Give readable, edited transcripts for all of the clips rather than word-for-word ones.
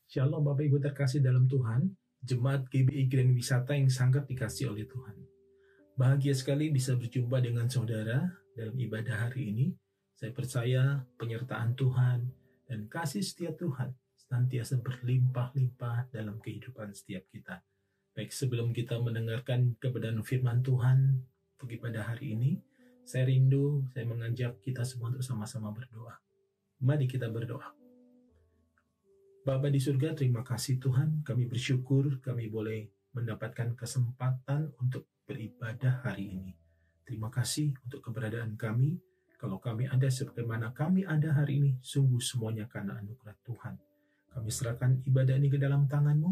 Shalom Bapak Ibu terkasih dalam Tuhan, Jemaat GBI Grand Wisata yang sangat dikasih oleh Tuhan. Bahagia sekali bisa berjumpa dengan saudara dalam ibadah hari ini. Saya percaya penyertaan Tuhan dan kasih setia Tuhan senantiasa berlimpah-limpah dalam kehidupan setiap kita. Baik, sebelum kita mendengarkan kebenaran firman Tuhan untuk ibadah hari ini, saya mengajak kita semua untuk sama-sama berdoa. Mari kita berdoa. Bapa di surga, terima kasih Tuhan, kami bersyukur kami boleh mendapatkan kesempatan untuk beribadah hari ini. Terima kasih untuk keberadaan kami. Kalau kami ada sebagaimana kami ada hari ini, sungguh semuanya karena anugerah Tuhan. Kami serahkan ibadah ini ke dalam tangan-Mu,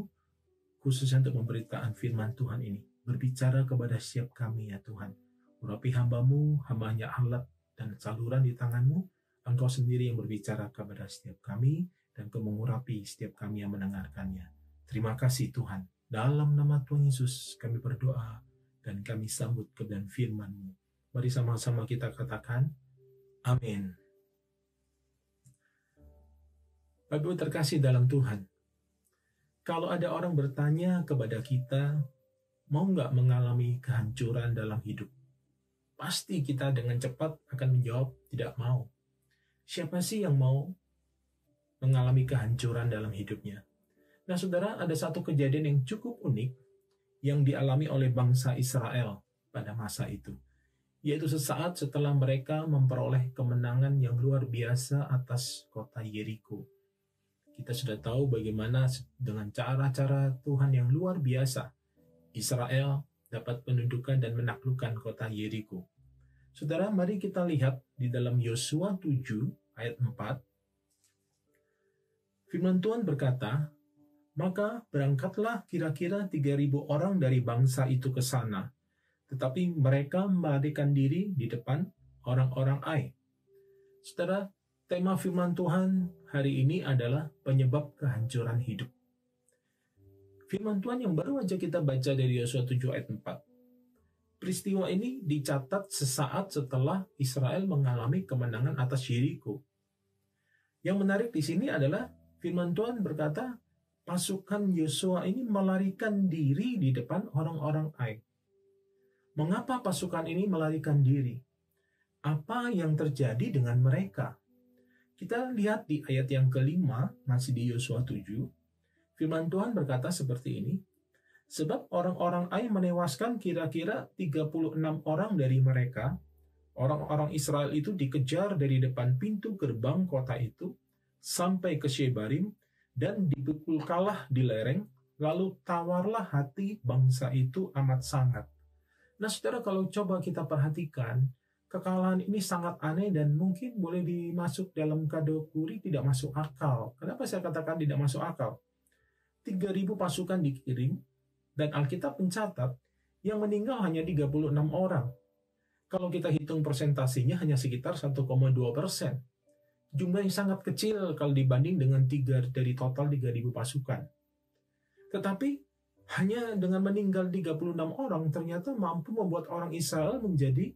khususnya untuk pemberitaan firman Tuhan ini. Berbicara kepada setiap kami ya Tuhan. Urapi hamba-Mu, hamba-Nya alat dan saluran di tangan-Mu. Engkau sendiri yang berbicara kepada setiap kami, dan Kau mengurapi setiap kami yang mendengarkannya. Terima kasih Tuhan. Dalam nama Tuhan Yesus kami berdoa dan kami sambut kebenaran firman-Mu. Mari sama-sama kita katakan, amin. Bapak Ibu terkasih dalam Tuhan, kalau ada orang bertanya kepada kita, mau nggak mengalami kehancuran dalam hidup? Pasti kita dengan cepat akan menjawab, tidak mau. Siapa sih yang mau mengalami kehancuran dalam hidupnya? Nah saudara, ada satu kejadian yang cukup unik yang dialami oleh bangsa Israel pada masa itu, yaitu sesaat setelah mereka memperoleh kemenangan yang luar biasa atas kota Yeriko. Kita sudah tahu bagaimana dengan cara-cara Tuhan yang luar biasa Israel dapat menundukkan dan menaklukkan kota Yeriko. Saudara, mari kita lihat di dalam Yosua 7 ayat 4. Firman Tuhan berkata, maka berangkatlah kira-kira 3.000 orang dari bangsa itu ke sana, tetapi mereka melarikan diri di depan orang-orang Ai. Saudara, tema firman Tuhan hari ini adalah penyebab kehancuran hidup. Firman Tuhan yang baru aja kita baca dari Yosua 7 ayat 4. Peristiwa ini dicatat sesaat setelah Israel mengalami kemenangan atas Yeriko. Yang menarik di sini adalah firman Tuhan berkata, pasukan Yosua ini melarikan diri di depan orang-orang Ai. Mengapa pasukan ini melarikan diri? Apa yang terjadi dengan mereka? Kita lihat di ayat yang kelima, masih di Yosua 7, firman Tuhan berkata seperti ini, sebab orang-orang Ai menewaskan kira-kira 36 orang dari mereka. Orang-orang Israel itu dikejar dari depan pintu gerbang kota itu, sampai ke Shebarim, dan dipukul kalah di lereng, lalu tawarlah hati bangsa itu amat sangat. Nah saudara, kalau coba kita perhatikan, kekalahan ini sangat aneh dan mungkin boleh dimasuk dalam kategori tidak masuk akal. Kenapa saya katakan tidak masuk akal? 3.000 pasukan dikirim, dan Alkitab mencatat yang meninggal hanya 36 orang. Kalau kita hitung persentasinya hanya sekitar 1,2%. Jumlah yang sangat kecil kalau dibanding dengan 3 dari total 3.000 pasukan. Tetapi hanya dengan meninggal 36 orang ternyata mampu membuat orang Israel menjadi,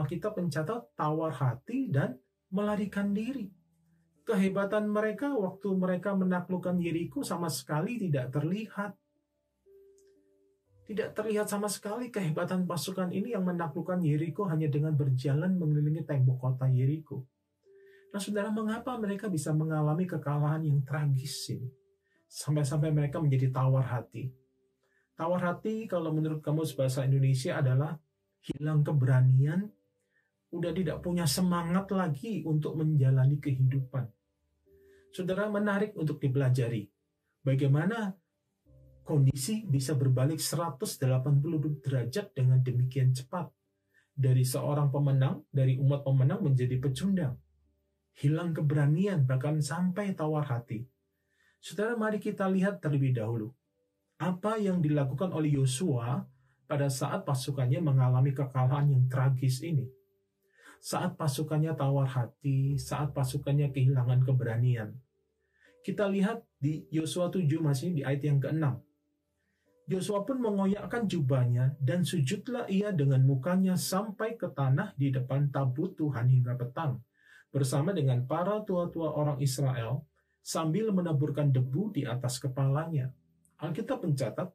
Alkitab mencatat, tawar hati dan melarikan diri. Kehebatan mereka waktu mereka menaklukkan Yeriko sama sekali tidak terlihat. Tidak terlihat sama sekali kehebatan pasukan ini yang menaklukkan Yeriko hanya dengan berjalan mengelilingi tembok kota Yeriko. Nah saudara, mengapa mereka bisa mengalami kekalahan yang tragis ini? Sampai-sampai mereka menjadi tawar hati. Tawar hati kalau menurut kamus bahasa Indonesia adalah hilang keberanian, udah tidak punya semangat lagi untuk menjalani kehidupan. Saudara, menarik untuk dipelajari. Bagaimana kondisi bisa berbalik 180 derajat dengan demikian cepat. Dari seorang pemenang, dari umat pemenang menjadi pecundang. Hilang keberanian, bahkan sampai tawar hati. Saudara, mari kita lihat terlebih dahulu. Apa yang dilakukan oleh Yosua pada saat pasukannya mengalami kekalahan yang tragis ini. Saat pasukannya tawar hati, saat pasukannya kehilangan keberanian. Kita lihat di Yosua 7 masih di ayat yang ke-6. Yosua pun mengoyakkan jubahnya dan sujudlah ia dengan mukanya sampai ke tanah di depan tabut Tuhan hingga petang, bersama dengan para tua-tua orang Israel, sambil menaburkan debu di atas kepalanya. Alkitab mencatat,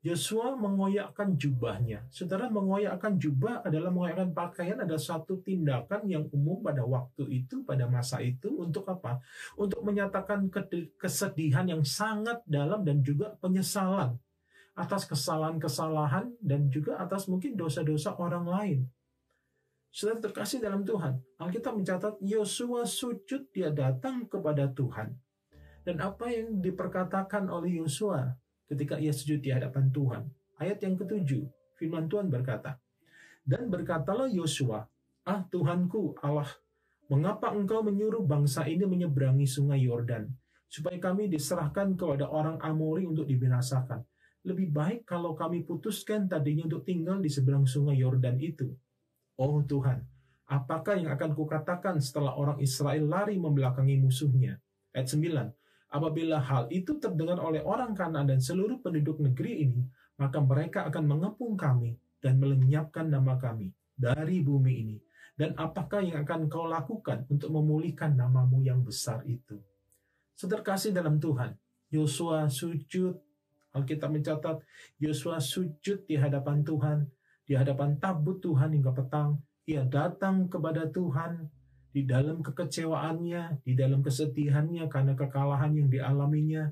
Yosua mengoyakkan jubahnya. Saudara, mengoyakkan jubah adalah mengoyakkan pakaian, adalah satu tindakan yang umum pada waktu itu, pada masa itu. Untuk apa? Untuk menyatakan kesedihan yang sangat dalam dan juga penyesalan atas kesalahan-kesalahan dan juga atas mungkin dosa-dosa orang lain. Saudara terkasih dalam Tuhan, Alkitab mencatat Yosua sujud, dia datang kepada Tuhan. Dan apa yang diperkatakan oleh Yosua ketika ia sujud di hadapan Tuhan? Ayat yang ke-7, firman Tuhan berkata, "Dan berkatalah Yosua, ah Tuhanku Allah, mengapa engkau menyuruh bangsa ini menyeberangi sungai Yordan, supaya kami diserahkan kepada orang Amori untuk dibinasakan? Lebih baik kalau kami putuskan tadinya untuk tinggal di seberang sungai Yordan itu. Oh Tuhan, apakah yang akan kukatakan setelah orang Israel lari membelakangi musuhnya?" Ayat 9, "Apabila hal itu terdengar oleh orang Kanaan dan seluruh penduduk negeri ini, maka mereka akan mengepung kami dan melenyapkan nama kami dari bumi ini. Dan apakah yang akan kau lakukan untuk memulihkan namamu yang besar itu?" Saudara kasih dalam Tuhan, Yosua sujud. Alkitab mencatat, Yosua sujud di hadapan Tuhan, di hadapan tabut Tuhan hingga petang. Ia datang kepada Tuhan di dalam kekecewaannya, di dalam kesedihannya karena kekalahan yang dialaminya.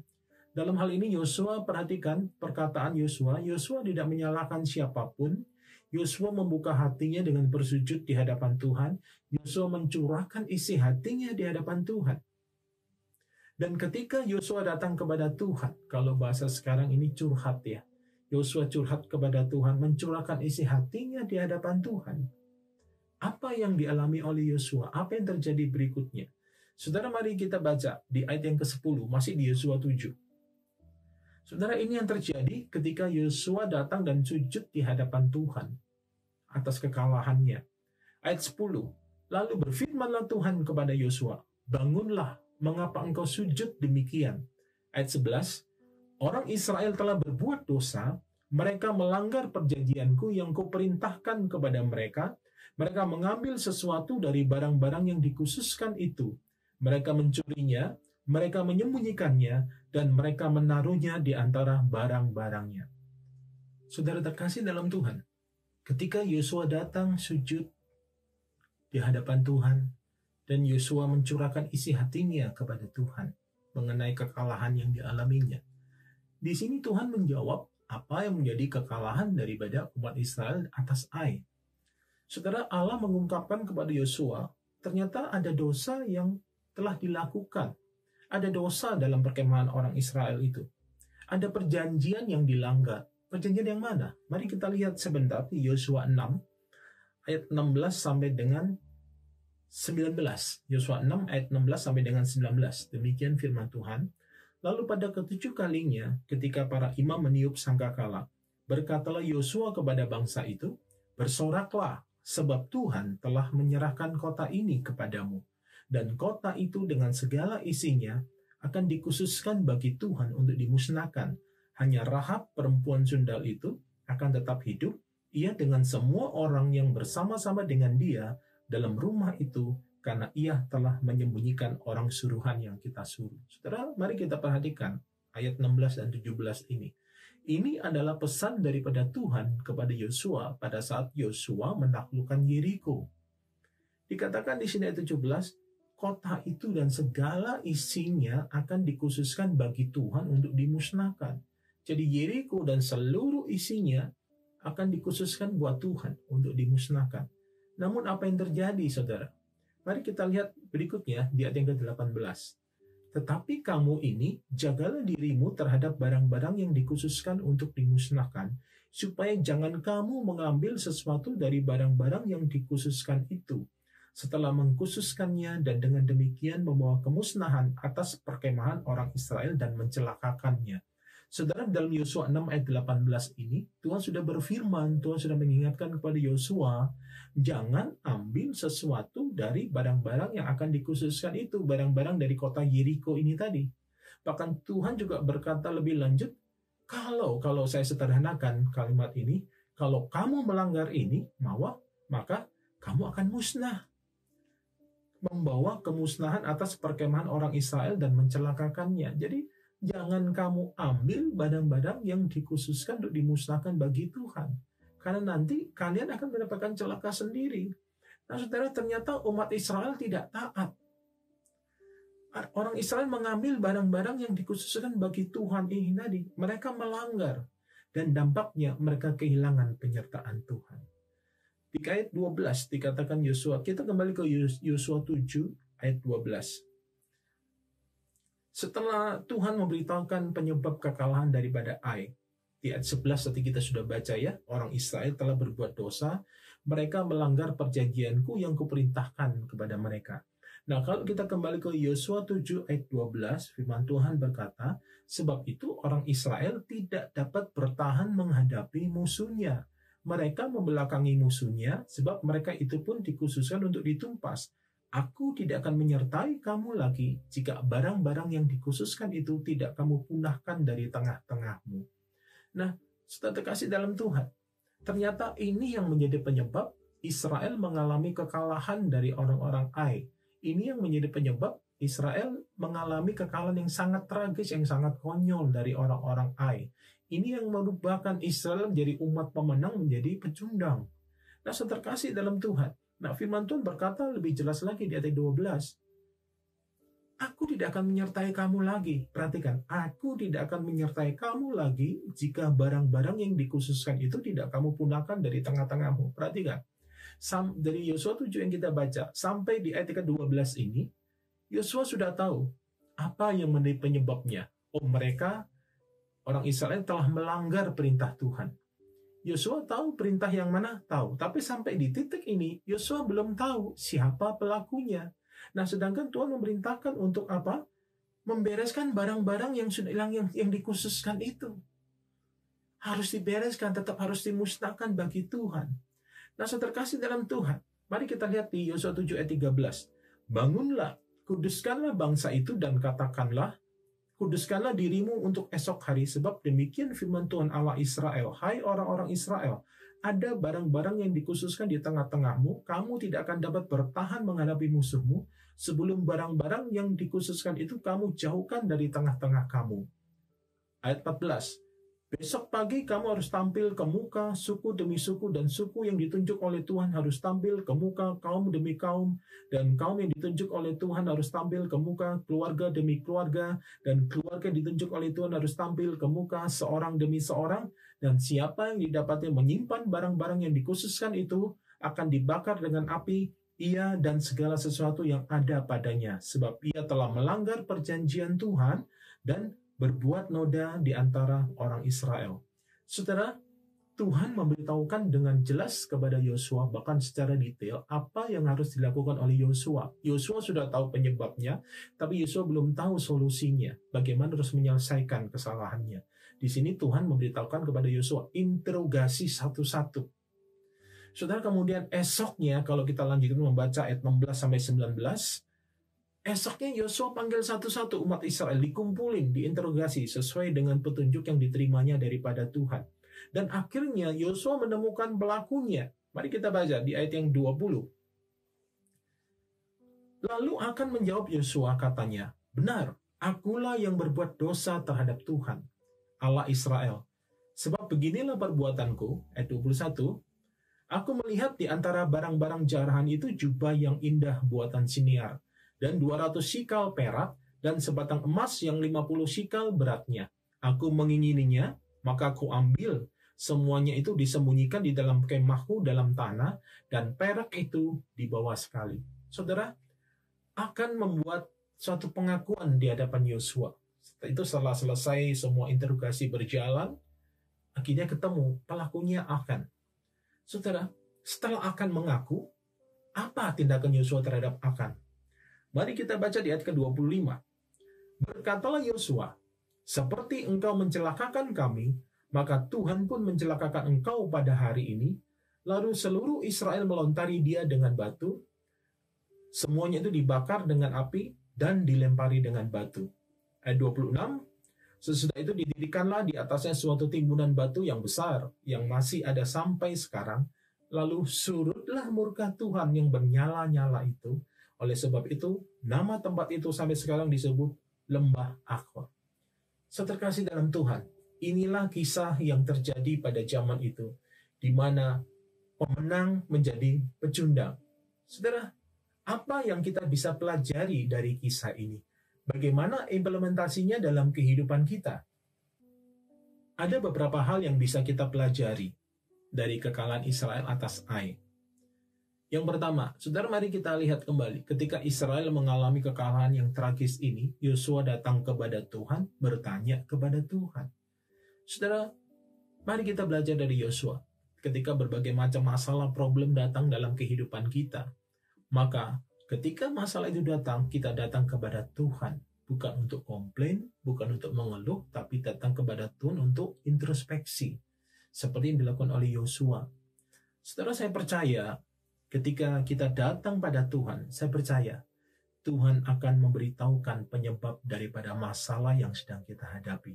Dalam hal ini Yosua, perhatikan perkataan Yosua. Yosua tidak menyalahkan siapapun. Yosua membuka hatinya dengan bersujud di hadapan Tuhan. Yosua mencurahkan isi hatinya di hadapan Tuhan. Dan ketika Yosua datang kepada Tuhan, kalau bahasa sekarang ini curhat ya. Yosua curhat kepada Tuhan, mencurahkan isi hatinya di hadapan Tuhan. Apa yang dialami oleh Yosua? Apa yang terjadi berikutnya? Saudara, mari kita baca di ayat yang ke-10, masih di Yosua 7. Saudara, ini yang terjadi ketika Yosua datang dan sujud di hadapan Tuhan atas kekalahannya. Ayat 10, "Lalu berfirmanlah Tuhan kepada Yosua, bangunlah, mengapa engkau sujud demikian?" Ayat 11, "Orang Israel telah berbuat dosa, mereka melanggar perjanjianku yang kuperintahkan kepada mereka. Mereka mengambil sesuatu dari barang-barang yang dikhususkan itu. Mereka mencurinya, mereka menyembunyikannya, dan mereka menaruhnya di antara barang-barangnya." Saudara terkasih dalam Tuhan, ketika Yosua datang sujud di hadapan Tuhan, dan Yosua mencurahkan isi hatinya kepada Tuhan mengenai kekalahan yang dialaminya, di sini Tuhan menjawab apa yang menjadi kekalahan daripada umat Israel atas Ai. Saudara, Allah mengungkapkan kepada Yosua, ternyata ada dosa yang telah dilakukan. Ada dosa dalam perkemahan orang Israel itu. Ada perjanjian yang dilanggar. Perjanjian yang mana? Mari kita lihat sebentar di Yosua 6, ayat 16 sampai dengan 19. Yosua 6, ayat 16 sampai dengan 19. Demikian firman Tuhan. "Lalu pada ketujuh kalinya, ketika para imam meniup sangkakala, berkatalah Yosua kepada bangsa itu, bersoraklah, sebab Tuhan telah menyerahkan kota ini kepadamu, dan kota itu dengan segala isinya akan dikhususkan bagi Tuhan untuk dimusnahkan. Hanya Rahab perempuan sundal itu akan tetap hidup, ia dengan semua orang yang bersama-sama dengan dia dalam rumah itu, karena ia telah menyembunyikan orang suruhan yang kita suruh." Saudara, mari kita perhatikan ayat 16 dan 17 ini. Ini adalah pesan daripada Tuhan kepada Yosua pada saat Yosua menaklukkan Yeriko. Dikatakan di sini ayat 17, kota itu dan segala isinya akan dikhususkan bagi Tuhan untuk dimusnahkan. Jadi Yeriko dan seluruh isinya akan dikhususkan buat Tuhan untuk dimusnahkan. Namun apa yang terjadi, saudara? Mari kita lihat berikutnya di ayat yang ke-18. "Tetapi kamu ini, jagalah dirimu terhadap barang-barang yang dikhususkan untuk dimusnahkan, supaya jangan kamu mengambil sesuatu dari barang-barang yang dikhususkan itu, setelah mengkhususkannya dan dengan demikian membawa kemusnahan atas perkemahan orang Israel dan mencelakakannya." Saudara, dalam Yosua 6 ayat 18 ini, Tuhan sudah berfirman, Tuhan sudah mengingatkan kepada Yosua, jangan ambil sesuatu dari barang-barang yang akan dikhususkan itu, barang-barang dari kota Yeriko ini tadi. Bahkan Tuhan juga berkata lebih lanjut, kalau saya sederhanakan kalimat ini, kalau kamu melanggar ini, maka kamu akan musnah. membawa kemusnahan atas perkemahan orang Israel dan mencelakakannya. Jadi jangan kamu ambil barang-barang yang dikhususkan untuk dimusnahkan bagi Tuhan. Karena nanti kalian akan mendapatkan celaka sendiri. Nah, saudara, ternyata umat Israel tidak taat. Orang Israel mengambil barang-barang yang dikhususkan bagi Tuhan ini tadi. Mereka melanggar. Dan dampaknya mereka kehilangan penyertaan Tuhan. Di ayat 12 dikatakan Yosua. Kita kembali ke Yosua 7 ayat 12. Setelah Tuhan memberitahukan penyebab kekalahan daripada Ai. Di ayat 11 tadi kita sudah baca ya. Orang Israel telah berbuat dosa. Mereka melanggar perjanjianku yang kuperintahkan kepada mereka. Nah, kalau kita kembali ke Yosua 7 ayat 12, firman Tuhan berkata, sebab itu orang Israel tidak dapat bertahan menghadapi musuhnya. Mereka membelakangi musuhnya, sebab mereka itu pun dikhususkan untuk ditumpas. Aku tidak akan menyertai kamu lagi, jika barang-barang yang dikhususkan itu tidak kamu punahkan dari tengah-tengahmu. Nah, saudara terkasih dalam Tuhan, ternyata ini yang menjadi penyebab Israel mengalami kekalahan dari orang-orang Ai. Ini yang menjadi penyebab Israel mengalami kekalahan yang sangat tragis, yang sangat konyol dari orang-orang Ai. Ini yang merupakan Israel menjadi umat pemenang, menjadi pecundang. Nah, saudara terkasih dalam Tuhan. Nah, firman Tuhan berkata lebih jelas lagi di ayat 12. Aku tidak akan menyertai kamu lagi. Perhatikan, aku tidak akan menyertai kamu lagi jika barang-barang yang dikhususkan itu tidak kamu punahkan dari tengah-tengahmu. Perhatikan. Dari Yosua 7 yang kita baca sampai di ayat ke-12 ini, Yosua sudah tahu apa yang menjadi penyebabnya. Mereka orang Israel telah melanggar perintah Tuhan. Yosua tahu perintah yang mana? Tahu. Tapi sampai di titik ini, Yosua belum tahu siapa pelakunya. Nah, sedangkan Tuhan memerintahkan untuk apa? Membereskan barang-barang yang sudah hilang, yang dikhususkan itu. Harus dibereskan, tetap harus dimusnahkan bagi Tuhan. Nah, saudara terkasih dalam Tuhan, mari kita lihat di Yosua 7 ayat 13. Bangunlah, kuduskanlah bangsa itu dan katakanlah, kuduskanlah dirimu untuk esok hari, sebab demikian firman Tuhan Allah Israel. Hai orang-orang Israel, ada barang-barang yang dikhususkan di tengah-tengahmu, kamu tidak akan dapat bertahan menghadapi musuhmu, sebelum barang-barang yang dikhususkan itu kamu jauhkan dari tengah-tengah kamu. Ayat 14. Besok pagi kamu harus tampil ke muka, suku demi suku, dan suku yang ditunjuk oleh Tuhan harus tampil ke muka, kaum demi kaum, dan kaum yang ditunjuk oleh Tuhan harus tampil ke muka, keluarga demi keluarga, dan keluarga yang ditunjuk oleh Tuhan harus tampil ke muka, seorang demi seorang, dan siapa yang didapati menyimpan barang-barang yang dikhususkan itu akan dibakar dengan api, ia dan segala sesuatu yang ada padanya, sebab ia telah melanggar perjanjian Tuhan dan berbuat noda di antara orang Israel. Saudara, Tuhan memberitahukan dengan jelas kepada Yosua, bahkan secara detail, apa yang harus dilakukan oleh Yosua. Yosua sudah tahu penyebabnya, tapi Yosua belum tahu solusinya, bagaimana harus menyelesaikan kesalahannya. Di sini Tuhan memberitahukan kepada Yosua, interogasi satu-satu. Saudara, kemudian esoknya, kalau kita lanjutkan membaca ayat 16-19, esoknya Yosua panggil satu-satu umat Israel, dikumpulin, diinterogasi sesuai dengan petunjuk yang diterimanya daripada Tuhan. Dan akhirnya Yosua menemukan pelakunya. Mari kita baca di ayat yang 20. Lalu akan menjawab Yosua, katanya, benar, akulah yang berbuat dosa terhadap Tuhan, Allah Israel. Sebab beginilah perbuatanku, ayat 21, aku melihat di antara barang-barang jarahan itu jubah yang indah buatan Siniar, dan 200 sikal perak, dan sebatang emas yang 50 sikal beratnya. Aku mengingininya, maka aku ambil. Semuanya itu disembunyikan di dalam kemahku dalam tanah, dan perak itu dibawa sekali. Saudara, akan membuat suatu pengakuan di hadapan Yosua. Itu setelah selesai semua interogasi berjalan, akhirnya ketemu pelakunya Akan. Saudara, setelah Akan mengaku, apa tindakan Yosua terhadap Akan? Mari kita baca di ayat ke-25. Berkatalah Yosua, seperti engkau mencelakakan kami, maka Tuhan pun mencelakakan engkau pada hari ini. Lalu seluruh Israel melontari dia dengan batu. Semuanya itu dibakar dengan api dan dilempari dengan batu. Ayat 26. Sesudah itu didirikanlah di atasnya suatu timbunan batu yang besar, yang masih ada sampai sekarang. Lalu surutlah murka Tuhan yang bernyala-nyala itu. Oleh sebab itu, nama tempat itu sampai sekarang disebut Lembah Akor. Saudara kasih dalam Tuhan, inilah kisah yang terjadi pada zaman itu, di mana pemenang menjadi pecundang. Saudara, apa yang kita bisa pelajari dari kisah ini? Bagaimana implementasinya dalam kehidupan kita? Ada beberapa hal yang bisa kita pelajari dari kekalahan Israel atas Ai. Yang pertama, saudara, mari kita lihat kembali. Ketika Israel mengalami kekalahan yang tragis ini, Yosua datang kepada Tuhan, bertanya kepada Tuhan. Saudara, mari kita belajar dari Yosua. Ketika berbagai macam masalah, problem datang dalam kehidupan kita, maka ketika masalah itu datang, kita datang kepada Tuhan. Bukan untuk komplain, bukan untuk mengeluh, tapi datang kepada Tuhan untuk introspeksi. Seperti yang dilakukan oleh Yosua. Saudara, saya percaya ketika kita datang pada Tuhan, saya percaya Tuhan akan memberitahukan penyebab daripada masalah yang sedang kita hadapi.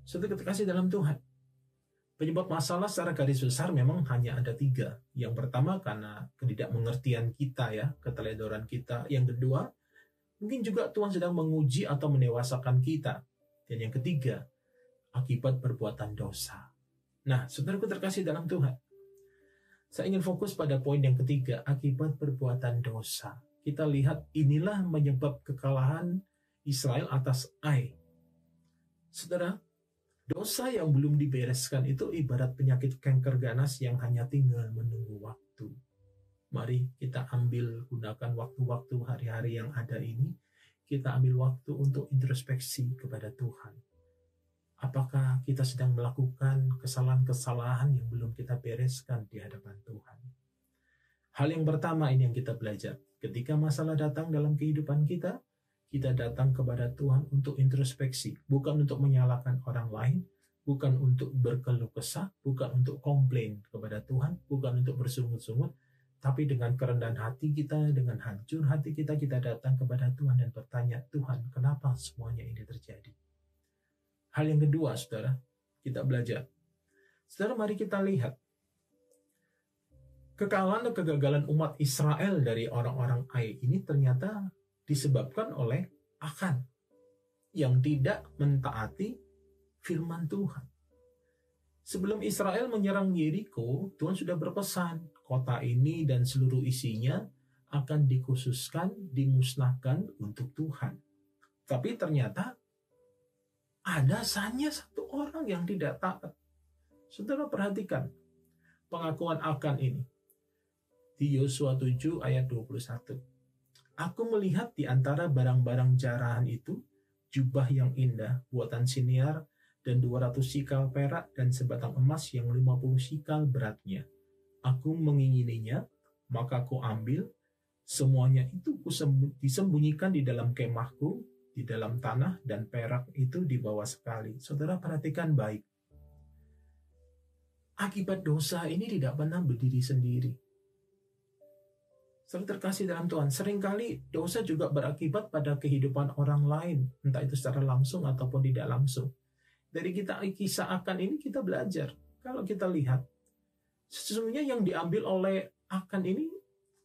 Saudara terkasih dalam Tuhan, penyebab masalah secara garis besar memang hanya ada 3. Yang pertama karena ketidakmengertian kita, ya, keteledoran kita. Yang kedua, mungkin juga Tuhan sedang menguji atau menewasakan kita. Dan yang ketiga, akibat perbuatan dosa. Nah, saudaraku terkasih dalam Tuhan, saya ingin fokus pada poin yang ketiga, akibat perbuatan dosa. Kita lihat inilah menyebab kekalahan Israel atas Ai. Saudara, dosa yang belum dibereskan itu ibarat penyakit kanker ganas yang hanya tinggal menunggu waktu. Mari kita gunakan waktu-waktu hari-hari yang ada ini, kita ambil waktu untuk introspeksi kepada Tuhan. Apakah kita sedang melakukan kesalahan-kesalahan yang belum kita bereskan di hadapan Tuhan? Hal yang pertama ini yang kita belajar. Ketika masalah datang dalam kehidupan kita datang kepada Tuhan untuk introspeksi. Bukan untuk menyalahkan orang lain, bukan untuk berkeluh kesah, bukan untuk komplain kepada Tuhan, bukan untuk bersungut-sungut, tapi dengan kerendahan hati kita, dengan hancur hati kita datang kepada Tuhan dan bertanya, Tuhan, kenapa semuanya ini terjadi? Hal yang kedua, saudara, kita belajar. Saudara, mari kita lihat. Kekalahan dan kegagalan umat Israel dari orang-orang Ai ini ternyata disebabkan oleh Akan yang tidak mentaati firman Tuhan. Sebelum Israel menyerang Yeriko, Tuhan sudah berpesan, kota ini dan seluruh isinya akan dikhususkan, dimusnahkan untuk Tuhan. Tapi ternyata ada hanya satu orang yang tidak taat. Saudara perhatikan pengakuan Akan ini. Di Yosua 7 ayat 21. Aku melihat di antara barang-barang jarahan itu, jubah yang indah, buatan Siniar, dan 200 sikal perak, dan sebatang emas yang 50 sikal beratnya. Aku mengingininya, maka aku ambil, semuanya itu disembunyikan di dalam kemahku, di dalam tanah, dan perak itu dibawa sekali. Saudara perhatikan baik. Akibat dosa ini tidak pernah berdiri sendiri. Saudara terkasih dalam Tuhan, seringkali dosa juga berakibat pada kehidupan orang lain, entah itu secara langsung ataupun tidak langsung. Dari kisah Akan ini kita belajar. Kalau kita lihat, sesungguhnya yang diambil oleh Akan ini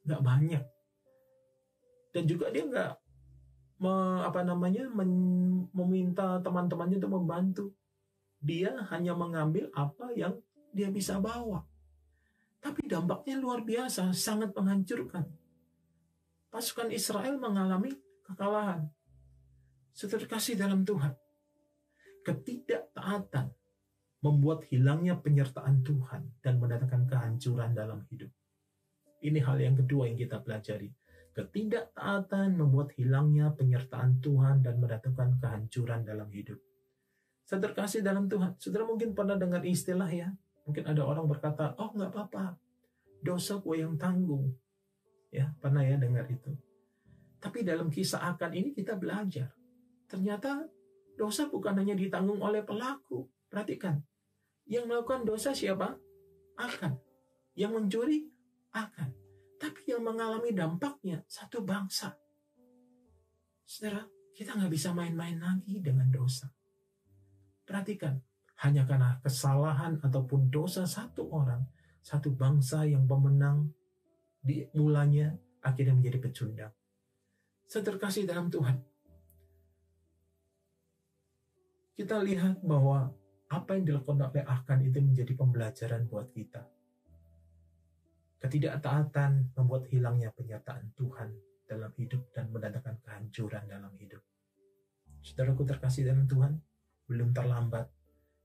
nggak banyak. Dan juga dia nggak meminta teman-temannya untuk membantu. Dia hanya mengambil apa yang dia bisa bawa. Tapi dampaknya luar biasa, sangat menghancurkan. Pasukan Israel mengalami kekalahan. Saudara kasih dalam Tuhan, ketidaktaatan membuat hilangnya penyertaan Tuhan dan mendatangkan kehancuran dalam hidup. Ini hal yang kedua yang kita pelajari. Ketidaktaatan membuat hilangnya penyertaan Tuhan dan mendatangkan kehancuran dalam hidup. Saudara kasih dalam Tuhan, saudara mungkin pernah dengar istilah, ya. Mungkin ada orang berkata, oh nggak apa-apa, dosa gue yang tanggung. Ya, pernah ya dengar itu. Tapi dalam kisah Akan ini kita belajar. Ternyata dosa bukan hanya ditanggung oleh pelaku. Perhatikan, yang melakukan dosa siapa? Akan. Yang mencuri? Akan. Tapi yang mengalami dampaknya satu bangsa. Saudara, kita nggak bisa main-main lagi dengan dosa. Perhatikan, hanya karena kesalahan ataupun dosa satu orang, satu bangsa yang pemenang di mulanya akhirnya menjadi pecundang. Saya terkasih dalam Tuhan. Kita lihat bahwa apa yang dilakukan oleh Akan itu menjadi pembelajaran buat kita. Ketidaktaatan membuat hilangnya penyertaan Tuhan dalam hidup dan mendatangkan kehancuran dalam hidup. Saudaraku terkasih dalam Tuhan, belum terlambat.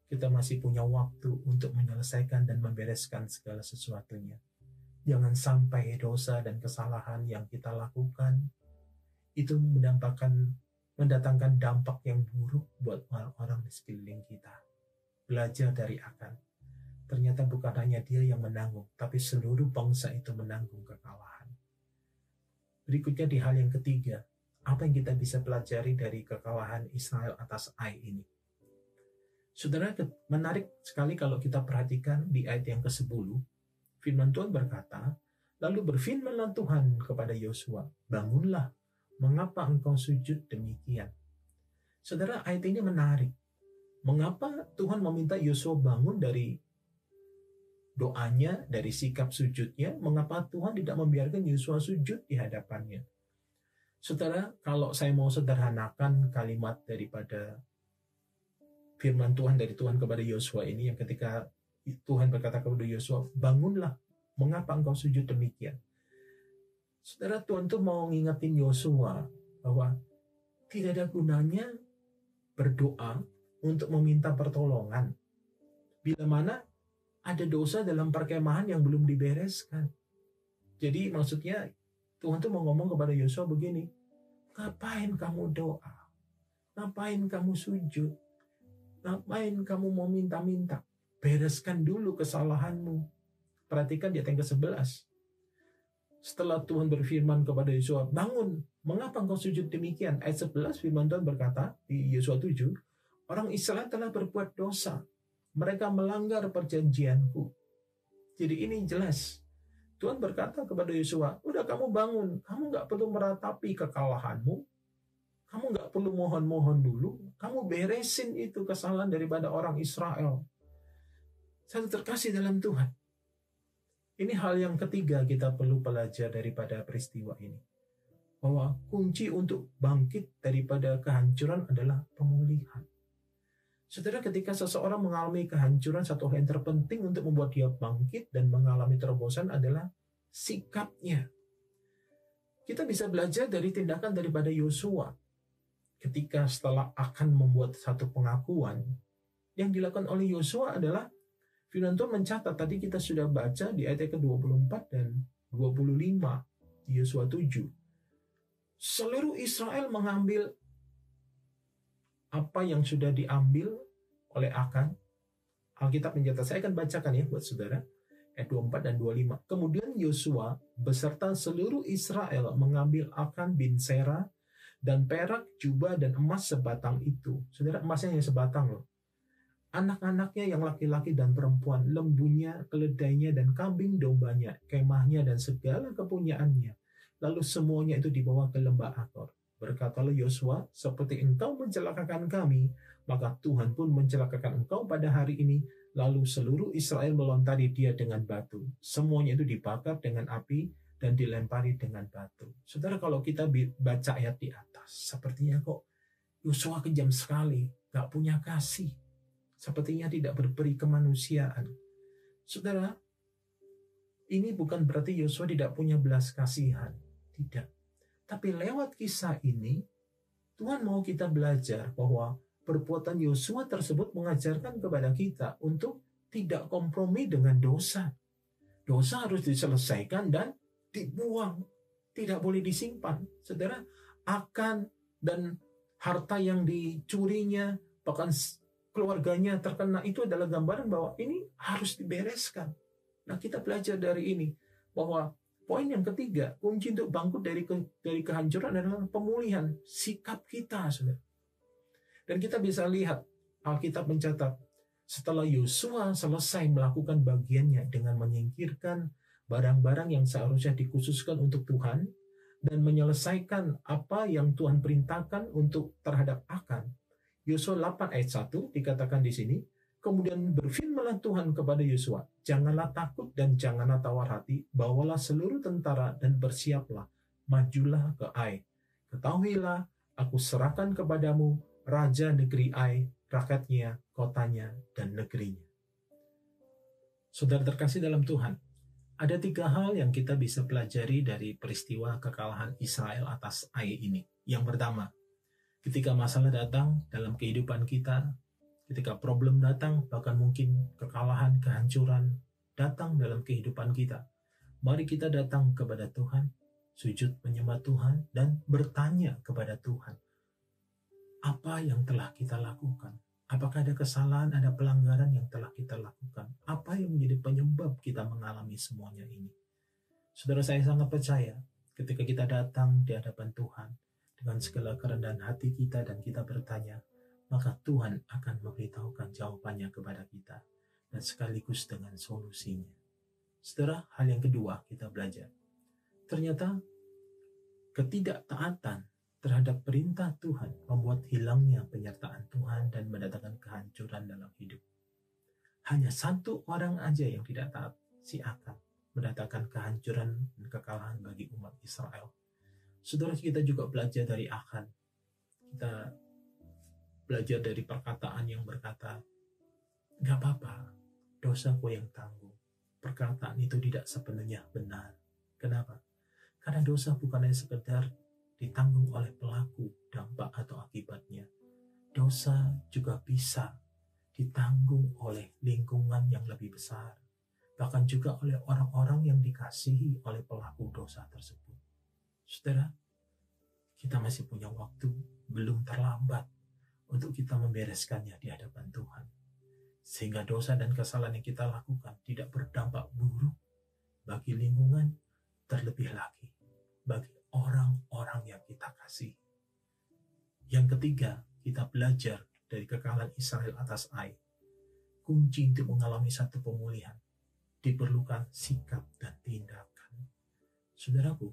Kita masih punya waktu untuk menyelesaikan dan membereskan segala sesuatunya. Jangan sampai dosa dan kesalahan yang kita lakukan itu mendatangkan dampak yang buruk buat orang-orang di sekeliling kita. Belajar dari Akan. Ternyata bukan hanya dia yang menanggung, tapi seluruh bangsa itu menanggung kekalahan. Berikutnya di hal yang ketiga, apa yang kita bisa pelajari dari kekalahan Israel atas Ai ini? Saudara, menarik sekali kalau kita perhatikan di ayat yang ke-10, firman Tuhan berkata, lalu berfirmanlah Tuhan kepada Yosua, bangunlah, mengapa engkau sujud demikian? Saudara, ayat ini menarik. Mengapa Tuhan meminta Yosua bangun dari doanya, dari sikap sujudnya? Mengapa Tuhan tidak membiarkan Yosua sujud di hadapannya? Saudara, kalau saya mau sederhanakan kalimat daripada firman Tuhan dari Tuhan kepada Yosua ini, yang ketika Tuhan berkata kepada Yosua, bangunlah, mengapa engkau sujud demikian? Saudara, Tuhan tuh mau ngingetin Yosua bahwa tidak ada gunanya berdoa untuk meminta pertolongan bila mana ada dosa dalam perkemahan yang belum dibereskan. Jadi maksudnya Tuhan tuh mau ngomong kepada Yosua begini, ngapain kamu doa? Ngapain kamu sujud? Ngapain kamu mau minta-minta? Bereskan dulu kesalahanmu. Perhatikan di ayat yang ke-11. Setelah Tuhan berfirman kepada Yosua, bangun, mengapa engkau sujud demikian? Ayat 11 firman Tuhan berkata di Yosua 7, orang Israel telah berbuat dosa. Mereka melanggar perjanjianku. Jadi ini jelas. Tuhan berkata kepada Yosua, udah kamu bangun, kamu nggak perlu meratapi kekalahanmu. Kamu nggak perlu mohon-mohon dulu. Kamu beresin itu kesalahan daripada orang Israel. Saya terkasih dalam Tuhan. Ini hal yang ketiga kita perlu belajar daripada peristiwa ini. Bahwa kunci untuk bangkit daripada kehancuran adalah pemulihan. Saudara, ketika seseorang mengalami kehancuran, satu hal yang terpenting untuk membuat dia bangkit dan mengalami terobosan adalah sikapnya. Kita bisa belajar dari tindakan daripada Yosua. Ketika setelah akan membuat satu pengakuan, yang dilakukan oleh Yosua adalah firman Tuhan mencatat, tadi kita sudah baca di ayat ke-24 dan 25 di Yosua 7. Seluruh Israel mengambil apa yang sudah diambil oleh Akan. Alkitab mencatat, saya akan bacakan ya buat saudara, ayat 24 dan 25. Kemudian Yosua beserta seluruh Israel mengambil Akan bin Sera dan perak, jubah, dan emas sebatang itu. Saudara, emasnya hanya sebatang loh. Anak-anaknya yang laki-laki dan perempuan, lembunya, keledainya, dan kambing dombanya, kemahnya, dan segala kepunyaannya. Lalu semuanya itu dibawa ke lembah Akor. Berkatalah Yosua, seperti engkau mencelakakan kami, maka Tuhan pun mencelakakan engkau pada hari ini. Lalu seluruh Israel melontari dia dengan batu. Semuanya itu dibakar dengan api dan dilempari dengan batu. Saudara, kalau kita baca ayat di atas, sepertinya kok Yosua kejam sekali, gak punya kasih. Sepertinya tidak berperi kemanusiaan. Saudara, ini bukan berarti Yosua tidak punya belas kasihan. Tidak. Tapi lewat kisah ini, Tuhan mau kita belajar bahwa perbuatan Yosua tersebut mengajarkan kepada kita untuk tidak kompromi dengan dosa. Dosa harus diselesaikan dan dibuang. Tidak boleh disimpan. Saudara, Akan dan harta yang dicurinya, bahkan keluarganya terkena, itu adalah gambaran bahwa ini harus dibereskan. Nah, kita belajar dari ini bahwa poin yang ketiga, kunci untuk bangkit dari kehancuran adalah pemulihan sikap kita, saudara. Dan kita bisa lihat Alkitab mencatat setelah Yosua selesai melakukan bagiannya dengan menyingkirkan barang-barang yang seharusnya dikhususkan untuk Tuhan dan menyelesaikan apa yang Tuhan perintahkan untuk terhadap Akan. Yosua 8 ayat 1 dikatakan di sini, kemudian berfirmanlah Tuhan kepada Yosua, janganlah takut dan janganlah tawar hati, bawalah seluruh tentara dan bersiaplah, majulah ke Ai. Ketahuilah, aku serahkan kepadamu raja negeri Ai, rakyatnya, kotanya, dan negerinya. Saudara terkasih dalam Tuhan, ada 3 hal yang kita bisa pelajari dari peristiwa kekalahan Israel atas Ai ini. Yang pertama, ketika masalah datang dalam kehidupan kita, ketika problem datang, bahkan mungkin kekalahan, kehancuran datang dalam kehidupan kita, mari kita datang kepada Tuhan, sujud menyembah Tuhan, dan bertanya kepada Tuhan, apa yang telah kita lakukan? Apakah ada kesalahan, ada pelanggaran yang telah kita lakukan? Apa yang menjadi penyebab kita mengalami semuanya ini? Saudara, saya sangat percaya ketika kita datang di hadapan Tuhan dengan segala kerendahan hati kita dan kita bertanya, maka Tuhan akan memberitahukan jawabannya kepada kita dan sekaligus dengan solusinya. Saudara, hal yang kedua kita belajar. Ternyata ketidaktaatan terhadap perintah Tuhan membuat hilangnya penyertaan Tuhan dan mendatangkan kehancuran dalam hidup. Hanya 1 orang aja yang tidak taat, si Akan, mendatangkan kehancuran dan kekalahan bagi umat Israel. Saudara, kita juga belajar dari Akan. Kita belajar dari perkataan yang berkata, gak apa-apa, dosaku yang tanggung. Perkataan itu tidak sepenuhnya benar. Kenapa? Karena dosa bukan hanya sekedar ditanggung oleh pelaku, dampak atau akibatnya. Dosa juga bisa ditanggung oleh lingkungan yang lebih besar, bahkan juga oleh orang-orang yang dikasihi oleh pelaku dosa tersebut. Saudara, kita masih punya waktu, belum terlambat untuk kita membereskannya di hadapan Tuhan. Sehingga dosa dan kesalahan yang kita lakukan tidak berdampak buruk bagi lingkungan, terlebih lagi bagi orang-orang yang kita kasih. Yang ketiga, kita belajar dari kekalahan Israel atas Ai. Kunci untuk mengalami satu pemulihan diperlukan sikap dan tindakan. Saudaraku,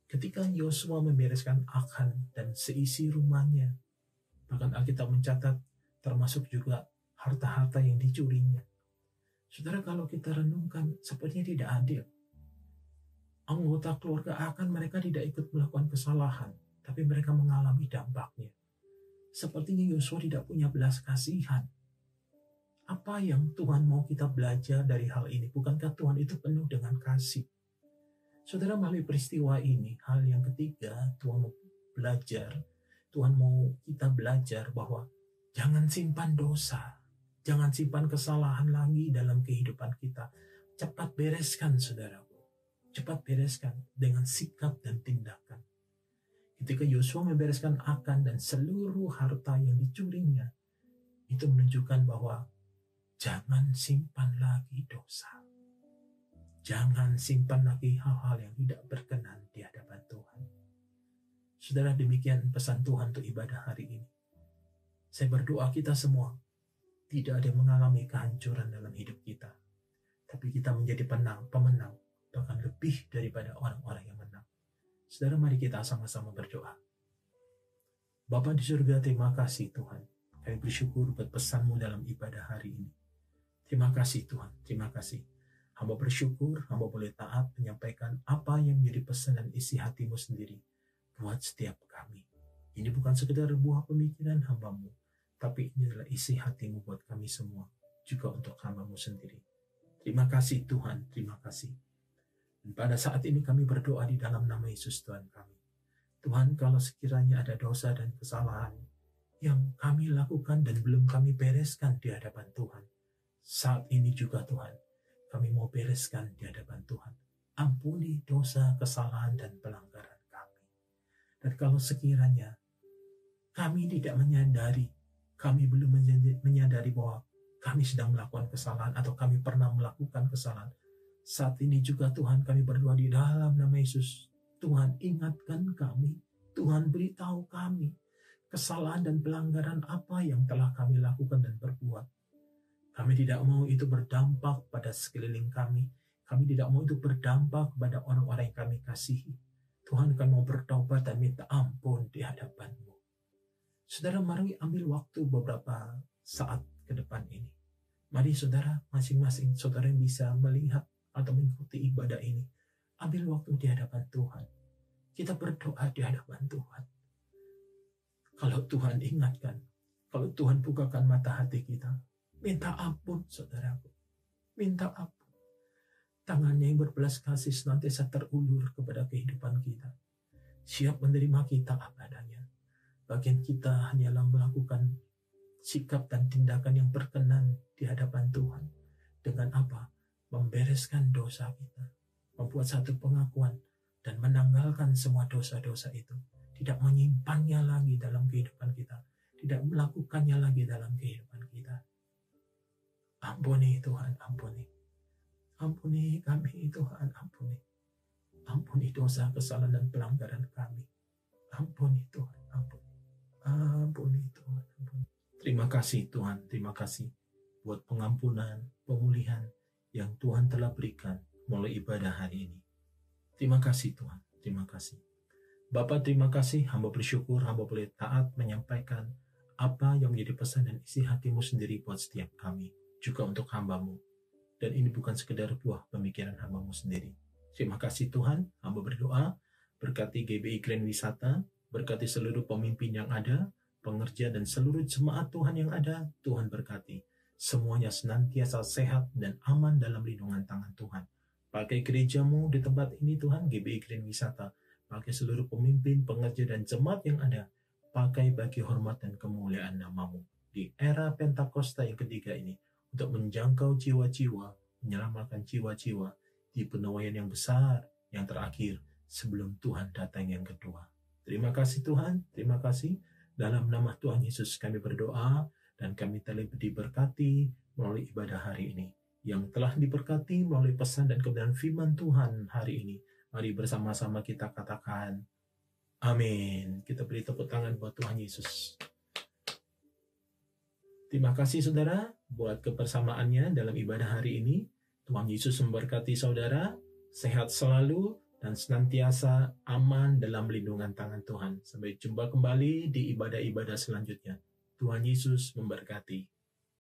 ketika Yosua membereskan Akan dan seisi rumahnya, bahkan Alkitab mencatat termasuk juga harta-harta yang dicurinya. Saudara, kalau kita renungkan, sepertinya tidak adil. Anggota keluarga Akan, mereka tidak ikut melakukan kesalahan, tapi mereka mengalami dampaknya. Sepertinya Yosua tidak punya belas kasihan. Apa yang Tuhan mau kita belajar dari hal ini? Bukankah Tuhan itu penuh dengan kasih? Saudara, melalui peristiwa ini, hal yang ketiga, Tuhan mau belajar, Tuhan mau kita belajar bahwa jangan simpan dosa, jangan simpan kesalahan lagi dalam kehidupan kita. Cepat bereskan, saudara. Cepat bereskan dengan sikap dan tindakan. Ketika Yosua membereskan Akan dan seluruh harta yang dicurinya, itu menunjukkan bahwa jangan simpan lagi dosa. Jangan simpan lagi hal-hal yang tidak berkenan di hadapan Tuhan. Saudara, demikian pesan Tuhan untuk ibadah hari ini. Saya berdoa kita semua tidak ada yang mengalami kehancuran dalam hidup kita, tapi kita menjadi pemenang, bahkan lebih daripada orang-orang yang menang. Saudara, mari kita sama-sama berdoa. Bapa di surga, terima kasih Tuhan. Kami bersyukur buat pesan-Mu dalam ibadah hari ini. Terima kasih Tuhan, terima kasih. Hamba bersyukur, hamba boleh taat menyampaikan apa yang menjadi pesan dan isi hati-Mu sendiri buat setiap kami. Ini bukan sekedar buah pemikiran hamba-Mu, tapi ini adalah isi hati-Mu buat kami semua, juga untuk hamba-Mu sendiri. Terima kasih Tuhan, terima kasih. Dan pada saat ini kami berdoa di dalam nama Yesus Tuhan kami. Tuhan, kalau sekiranya ada dosa dan kesalahan yang kami lakukan dan belum kami bereskan di hadapan Tuhan, saat ini juga Tuhan, kami mau bereskan di hadapan Tuhan. Ampuni dosa, kesalahan, dan pelanggaran kami. Dan kalau sekiranya kami tidak menyadari, kami belum menyadari bahwa kami sedang melakukan kesalahan atau kami pernah melakukan kesalahan, saat ini juga Tuhan kami berdoa di dalam nama Yesus. Tuhan ingatkan kami, Tuhan beritahu kami kesalahan dan pelanggaran apa yang telah kami lakukan dan berbuat. Kami tidak mau itu berdampak pada sekeliling kami. Kami tidak mau itu berdampak kepada orang-orang yang kami kasihi. Tuhan, kami mau bertobat dan minta ampun di hadapan-Mu. Saudara, mari ambil waktu beberapa saat ke depan ini. Mari saudara, masing-masing saudara yang bisa melihat atau mengikuti ibadah ini, ambil waktu di hadapan Tuhan. Kita berdoa di hadapan Tuhan. Kalau Tuhan ingatkan, kalau Tuhan bukakan mata hati kita, minta ampun saudaraku. Minta ampun. Tangannya yang berbelas kasih senantiasa terulur kepada kehidupan kita. Siap menerima kita apa adanya. Bagian kita hanyalah melakukan sikap dan tindakan yang berkenan di hadapan Tuhan. Dengan apa? Membereskan dosa kita. Membuat satu pengakuan dan menanggalkan semua dosa-dosa itu. Tidak menyimpannya lagi dalam kehidupan kita. Tidak melakukannya lagi dalam kehidupan kita. Ampuni Tuhan, ampuni. Ampuni kami Tuhan, ampuni. Ampuni dosa, kesalahan, dan pelanggaran kami. Ampuni Tuhan, ampuni. Ampuni Tuhan, ampuni. Terima kasih Tuhan, terima kasih buat pengampunan, pemulihan yang Tuhan telah berikan melalui ibadah hari ini. Terima kasih Tuhan, terima kasih. Bapa, terima kasih, hamba bersyukur, hamba boleh taat menyampaikan apa yang menjadi pesan dan isi hatimu sendiri buat setiap kami, juga untuk hambamu. Dan ini bukan sekedar buah pemikiran hambamu sendiri. Terima kasih Tuhan, hamba berdoa, berkati GBI Grand Wisata, berkati seluruh pemimpin yang ada, pengerja dan seluruh jemaat Tuhan yang ada, Tuhan berkati. Semuanya senantiasa sehat dan aman dalam lindungan tangan Tuhan. Pakai gerejamu di tempat ini Tuhan, GBI Grand Wisata, pakai seluruh pemimpin, pengerja dan jemaat yang ada, pakai bagi hormat dan kemuliaan namamu. Di era Pentakosta yang ketiga ini, untuk menjangkau jiwa-jiwa, menyelamatkan jiwa-jiwa di penuaian yang besar, yang terakhir, sebelum Tuhan datang yang kedua. Terima kasih Tuhan, terima kasih. Dalam nama Tuhan Yesus kami berdoa, dan kami telah diberkati melalui ibadah hari ini. Yang telah diberkati melalui pesan dan kebenaran firman Tuhan hari ini. Mari bersama-sama kita katakan, amin. Kita beri tepuk tangan buat Tuhan Yesus. Terima kasih saudara buat kebersamaannya dalam ibadah hari ini. Tuhan Yesus memberkati saudara, sehat selalu, dan senantiasa aman dalam lindungan tangan Tuhan. Sampai jumpa kembali di ibadah-ibadah selanjutnya. Tuhan Yesus memberkati.